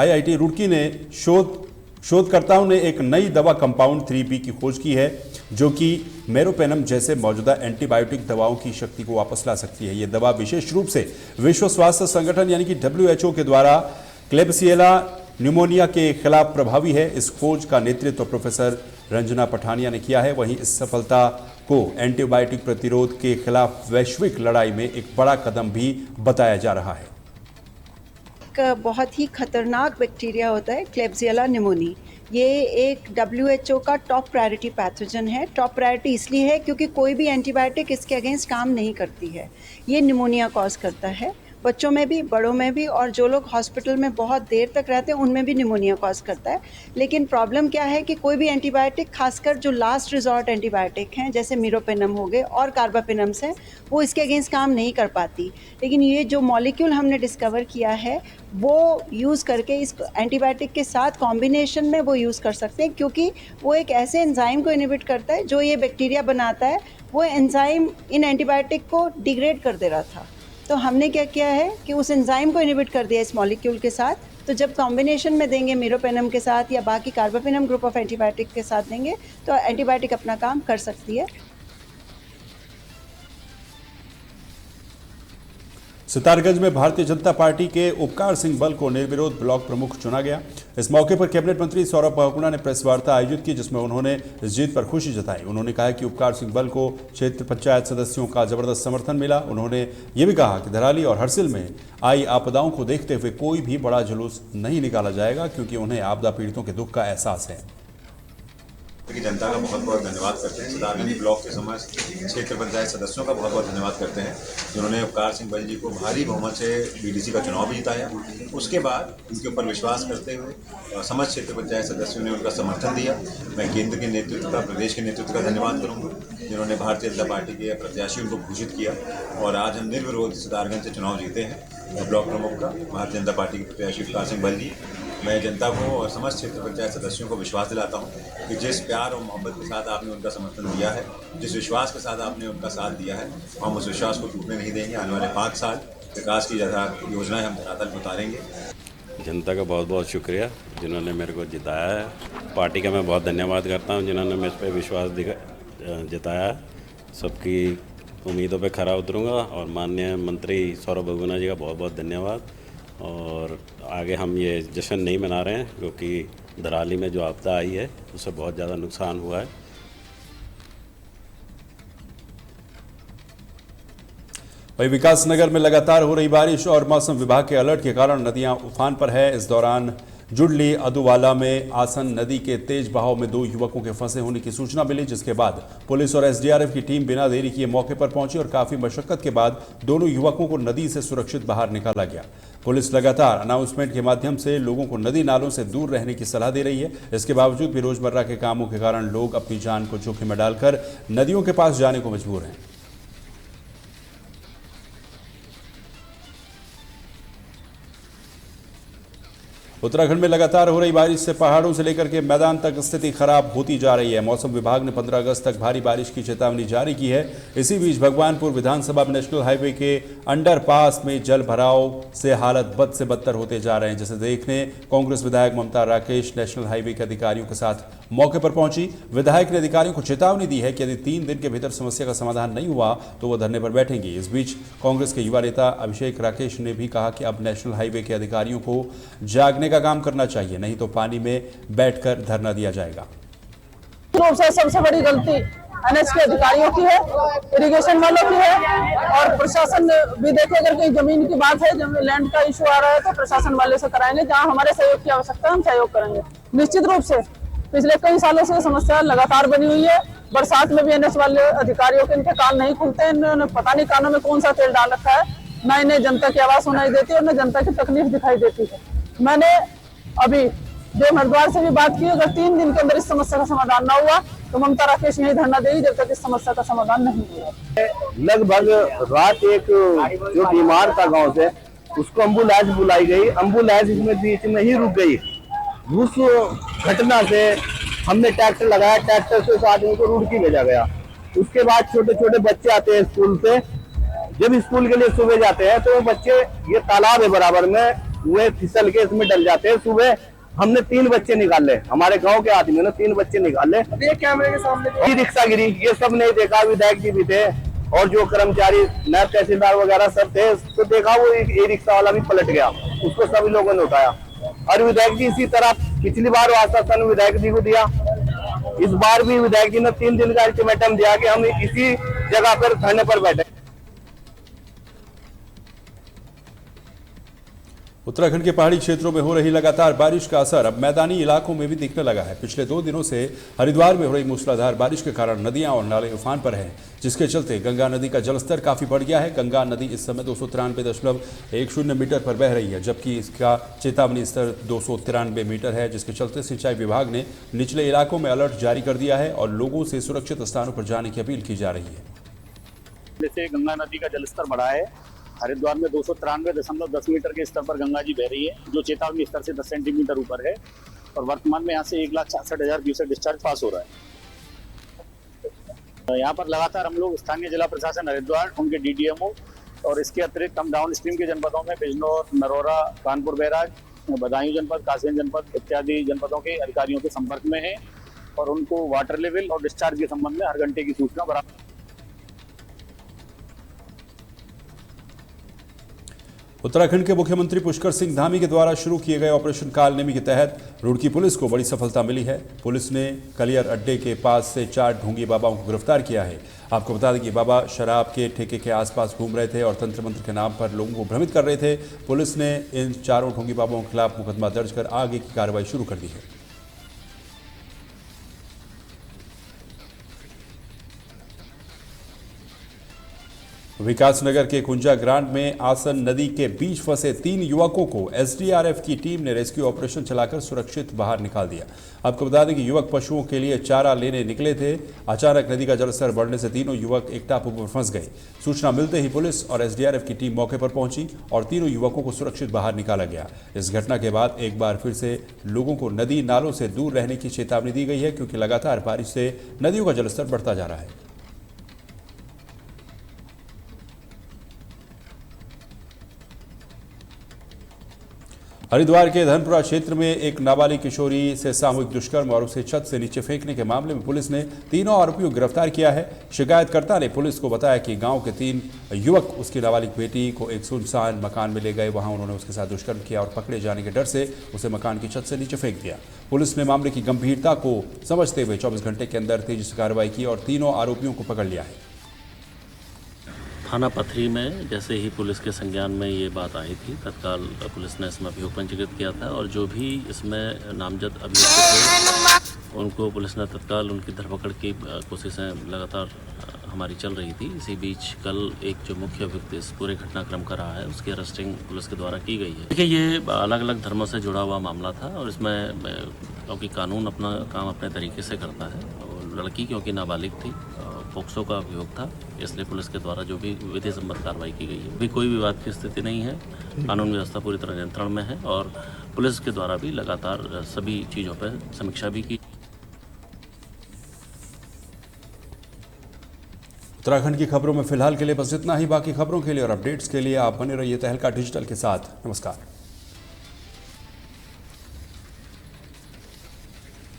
IIT Roorkee ने शोधकर्ताओं ने एक नई दवा कंपाउंड 3B की खोज की है जो कि मेरोपेनम जैसे मौजूदा एंटीबायोटिक दवाओं की शक्ति को वापस ला सकती है। यह दवा विशेष रूप से विश्व स्वास्थ्य संगठन यानी कि WHO के द्वारा क्लेब्सिएला न्यूमोनिया के खिलाफ प्रभावी है। इस खोज का नेतृत्व प्रोफेसर रंजना पठानिया ने किया है। वहीं इस सफलता को एंटीबायोटिक प्रतिरोध के खिलाफ वैश्विक लड़ाई में एक बड़ा कदम भी बताया जा रहा है। बहुत ही खतरनाक बैक्टीरिया होता है क्लेब्सिएला न्यूमोनी। ये एक WHO का टॉप प्रायोरिटी पैथोजन है। टॉप प्रायोरिटी इसलिए है क्योंकि कोई भी एंटीबायोटिक इसके अगेंस्ट काम नहीं करती है। ये निमोनिया कॉज करता है, बच्चों में भी, बड़ों में भी, और जो लोग हॉस्पिटल में बहुत देर तक रहते हैं उनमें भी निमोनिया कॉज करता है। लेकिन प्रॉब्लम क्या है कि कोई भी एंटीबायोटिक, खासकर जो लास्ट रिजॉर्ट एंटीबायोटिक हैं जैसे मीरोपेनम हो गए और कार्बापेनम्स हैं, वो इसके अगेंस्ट काम नहीं कर पाती। लेकिन ये जो मॉलिक्यूल हमने डिस्कवर किया है वो यूज़ करके इस एंटीबायोटिक के साथ कॉम्बिनेशन में वो यूज़ कर सकते हैं, क्योंकि वो एक ऐसे एंजाइम को इनहिबिट करता है जो ये बैक्टीरिया बनाता है। वो एंजाइम इन एंटीबायोटिक को डिग्रेड कर दे रहा था, तो हमने क्या किया है कि उस एंजाइम को इनहिबिट कर दिया इस मॉलिक्यूल के साथ। तो जब कॉम्बिनेशन में देंगे मीरोपेनम के साथ या बाकी कार्बापेनम ग्रुप ऑफ एंटीबायोटिक के साथ देंगे तो एंटीबायोटिक अपना काम कर सकती है। सितारगंज में भारतीय जनता पार्टी के उपकार सिंह बल को निर्विरोध ब्लॉक प्रमुख चुना गया। इस मौके पर कैबिनेट मंत्री सौरभ बहुगुणा ने प्रेस वार्ता आयोजित की, जिसमें उन्होंने इस जीत पर खुशी जताई। उन्होंने कहा कि उपकार सिंह बल को क्षेत्र पंचायत सदस्यों का जबरदस्त समर्थन मिला। उन्होंने ये भी कहा कि धराली और हरसिल में आई आपदाओं को देखते हुए कोई भी बड़ा जुलूस नहीं निकाला जाएगा, क्योंकि उन्हें आपदा पीड़ितों के दुख का एहसास है। की जनता का बहुत बहुत धन्यवाद करते हैं। सितारगंज ब्लॉक के समस्त क्षेत्र पंचायत सदस्यों का बहुत बहुत धन्यवाद करते हैं जिन्होंने उपकार सिंह बल जी को भारी बहुमत से BDC का चुनाव भी जिताया। उसके बाद उनके ऊपर विश्वास करते हुए समस्त क्षेत्र पंचायत सदस्यों ने उनका समर्थन दिया। मैं केंद्र के नेतृत्व का, प्रदेश के नेतृत्व का धन्यवाद करूँगा जिन्होंने भारतीय जनता पार्टी के प्रत्याशी उनको घोषित किया और आज हम निर्विरोध सितारगंज से चुनाव जीते हैं। ब्लॉक प्रमुख का भारतीय जनता पार्टी के प्रत्याशी उपकार सिंह बल जी। मैं जनता को और समस्त क्षेत्र पंचायत सदस्यों को विश्वास दिलाता हूं कि जिस प्यार और मोहब्बत के साथ आपने उनका समर्थन दिया है, जिस विश्वास के साथ आपने उनका साथ दिया है, हम उस विश्वास को टूटने नहीं देंगे। आने वाले 5 साल विकास की योजनाएं हम धरातल पर उतारेंगे। जनता का बहुत बहुत शुक्रिया जिन्होंने मेरे को जिताया है। पार्टी का मैं बहुत धन्यवाद करता हूँ जिन्होंने मुझ पर विश्वास जताया। सबकी उम्मीदों पे खरा उतरूँगा और माननीय मंत्री सौरभ बहुगुणा जी का बहुत बहुत धन्यवाद। और आगे हम ये जश्न नहीं मना रहे हैं क्योंकि धराली में जो आपदा आई है उससे बहुत ज़्यादा नुकसान हुआ है। वही विकासनगर में लगातार हो रही बारिश और मौसम विभाग के अलर्ट के कारण नदियां उफान पर है। इस दौरान जुडली अदुवाला में आसन नदी के तेज बहाव में 2 युवकों के फंसे होने की सूचना मिली, जिसके बाद पुलिस और SDRF की टीम बिना देरी किए मौके पर पहुंची और काफी मशक्कत के बाद दोनों युवकों को नदी से सुरक्षित बाहर निकाला गया। पुलिस लगातार अनाउंसमेंट के माध्यम से लोगों को नदी नालों से दूर रहने की सलाह दे रही है। इसके बावजूद भी रोजमर्रा के कामों के कारण लोग अपनी जान को जोखिम में डालकर नदियों के पास जाने को मजबूर हैं। उत्तराखंड में लगातार हो रही बारिश से पहाड़ों से लेकर के मैदान तक स्थिति खराब होती जा रही है। मौसम विभाग ने 15 अगस्त तक भारी बारिश की चेतावनी जारी की है। इसी बीच भगवानपुर विधानसभा नेशनल हाईवे के अंडरपास में जल भराव से हालत बद से बदतर होते जा रहे हैं, जिसे देखने कांग्रेस विधायक ममता राकेश नेशनल हाईवे के अधिकारियों के साथ मौके पर पहुंची। विधायक ने अधिकारियों को चेतावनी दी है कि यदि 3 दिन के भीतर समस्या का समाधान नहीं हुआ तो वो धरने पर बैठेंगे। इस बीच कांग्रेस के युवा नेता अभिषेक राकेश ने भी कहा कि अब नेशनल हाईवे के अधिकारियों को जागने का काम करना चाहिए, नहीं तो पानी में बैठकर धरना दिया जाएगा। सबसे बड़ी गलती NH के अधिकारियों की है, इरिगेशन वालों की है और प्रशासन भी देखे। अगर कहीं जमीन की बात है, जब लैंड का इशू आ रहा है तो प्रशासन वाले से कराएंगे। जहां हमारे सहयोग की आवश्यकता है हम सहयोग करेंगे। निश्चित रूप से पिछले कई सालों से समस्या लगातार बनी हुई है। बरसात में भी NH वाले अधिकारियों के इनके कान नहीं खुलते। इन्होंने पता नहीं कानों में कौन सा तेल डाल रखा है, न इन्हें जनता की आवाज सुनाई देती है और न जनता की तकलीफ दिखाई देती है। मैंने अभी देव हरिद्वार से भी बात की, अगर 3 दिन के अंदर इस समस्या का समाधान न हुआ तो ममता राकेश यही धरना देगी जब तक इस समस्या का समाधान नहीं हुआ। लगभग रात एक जो बीमार था गांव से, उसको एम्बुलेंस बुलाई गई। एम्बुलेंस इसमें बीच में ही रुक गई। उस घटना से हमने ट्रैक्टर लगाया, ट्रैक्टर से उस आदमी को रुड़की भेजा गया। उसके बाद छोटे छोटे बच्चे आते हैं स्कूल से। जब स्कूल के लिए सुबह जाते हैं तो बच्चे, ये तालाब है बराबर में, कुएं फिसल के इसमें डल जाते हैं। सुबह हमने 3 बच्चे निकाले, हमारे गांव के आदमियों ने 3 बच्चे निकाले। ये कैमरे के सामने रिक्शा गिरी, ये सब नहीं देखा। विधायक जी भी थे और जो कर्मचारी नायब तहसीलदार वगैरह सब थे, तो देखा वो ई रिक्शा वाला भी पलट गया, उसको सभी लोगों ने उठाया। और विधायक जी इसी तरह पिछली बार आश्वासन विधायक जी को दिया, इस बार भी विधायक जी ने 3 दिन का अल्टीमेटम दिया कि हम इसी जगह पर धरने पर बैठे। उत्तराखंड के पहाड़ी क्षेत्रों में हो रही लगातार बारिश का असर अब मैदानी इलाकों में भी दिखने लगा है। पिछले 2 दिनों से हरिद्वार में हो रही मूसलाधार बारिश के कारण नदियां और नाले उफान पर हैं, जिसके चलते गंगा नदी का जलस्तर काफी बढ़ गया है। गंगा नदी इस समय 293.10 मीटर पर बह रही है, जबकि इसका चेतावनी स्तर 293 मीटर है, जिसके चलते सिंचाई विभाग ने निचले इलाकों में अलर्ट जारी कर दिया है और लोगों से सुरक्षित स्थानों पर जाने की अपील की जा रही है। जैसे गंगा नदी का जलस्तर बढ़ा है, हरिद्वार में 293.10 मीटर के स्तर पर गंगा जी बह रही है, जो चेतावनी स्तर से 10 सेंटीमीटर ऊपर है और वर्तमान में यहाँ से 1,66,000 क्यूसेक डिस्चार्ज पास हो रहा है। यहाँ पर लगातार हम लोग स्थानीय जिला प्रशासन हरिद्वार, उनके DDMO और इसके अतिरिक्त हम डाउन स्ट्रीम के जनपदों में बिजनौर, नरोरा, कानपुर बैराज, बदायूं जनपद, कासगंज जनपद इत्यादि जनपदों के अधिकारियों के संपर्क में हैं और उनको वाटर लेवल और डिस्चार्ज के संबंध में हर घंटे की सूचना बराबर। उत्तराखंड के मुख्यमंत्री पुष्कर सिंह धामी के द्वारा शुरू किए गए ऑपरेशन काल नेमी के तहत रुड़की पुलिस को बड़ी सफलता मिली है। पुलिस ने कलियर अड्डे के पास से 4 ढोंगी बाबाओं को गिरफ्तार किया है। आपको बता दें कि बाबा शराब के ठेके के आसपास घूम रहे थे और तंत्र मंत्र के नाम पर लोगों को भ्रमित कर रहे थे। पुलिस ने इन 4 ढोंगी बाबाओं के खिलाफ मुकदमा दर्ज कर आगे की कार्रवाई शुरू कर दी है। विकासनगर के कुंजा ग्रांड में आसन नदी के बीच फंसे 3 युवकों को SDRF की टीम ने रेस्क्यू ऑपरेशन चलाकर सुरक्षित बाहर निकाल दिया। आपको बता दें कि युवक पशुओं के लिए चारा लेने निकले थे। अचानक नदी का जलस्तर बढ़ने से तीनों युवक एक टापू पर फंस गए। सूचना मिलते ही पुलिस और SDRF की टीम मौके पर पहुंची और तीनों युवकों को सुरक्षित बाहर निकाला गया। इस घटना के बाद एक बार फिर से लोगों को नदी नालों से दूर रहने की चेतावनी दी गई है, क्योंकि लगातार बारिश से नदियों का जलस्तर बढ़ता जा रहा है। हरिद्वार के धनपुरा क्षेत्र में एक नाबालिग किशोरी से सामूहिक दुष्कर्म और उसे छत से नीचे फेंकने के मामले में पुलिस ने तीनों आरोपियों को गिरफ्तार किया है। शिकायतकर्ता ने पुलिस को बताया कि गांव के 3 युवक उसकी नाबालिग बेटी को एक सुनसान मकान में ले गए। वहां उन्होंने उसके साथ दुष्कर्म किया और पकड़े जाने के डर से उसे मकान की छत से नीचे फेंक दिया। पुलिस ने मामले की गंभीरता को समझते हुए 24 घंटे के अंदर तेजी से कार्रवाई की और तीनों आरोपियों को पकड़ लिया है। थाना पथरी में जैसे ही पुलिस के संज्ञान में ये बात आई थी, तत्काल पुलिस ने इसमें अभियोग पंजीकृत किया था और जो भी इसमें नामजद अभियुक्त थे उनको पुलिस ने तत्काल उनकी धरपकड़ की कोशिशें लगातार हमारी चल रही थी। इसी बीच कल एक जो मुख्य अभियुक्त इस पूरे घटनाक्रम का रहा है, उसकी अरेस्टिंग पुलिस के द्वारा की गई है। देखिए, ये अलग अलग धर्मों से जुड़ा हुआ मामला था और इसमें क्योंकि कानून अपना काम अपने तरीके से करता है और लड़की क्योंकि नाबालिग थी, पोक्सो का अभियोग था, इसलिए पुलिस के द्वारा जो भी विधि सम्मत कार्रवाई की गई है। अभी कोई विवाद की स्थिति नहीं है, कानून व्यवस्था पूरी तरह नियंत्रण में है और पुलिस के द्वारा भी लगातार सभी चीज़ों पर समीक्षा भी की। उत्तराखंड की खबरों में फिलहाल के लिए बस इतना ही। बाकी खबरों के लिए और अपडेट्स के लिए आप बने रहिए तहलका डिजिटल के साथ। नमस्कार।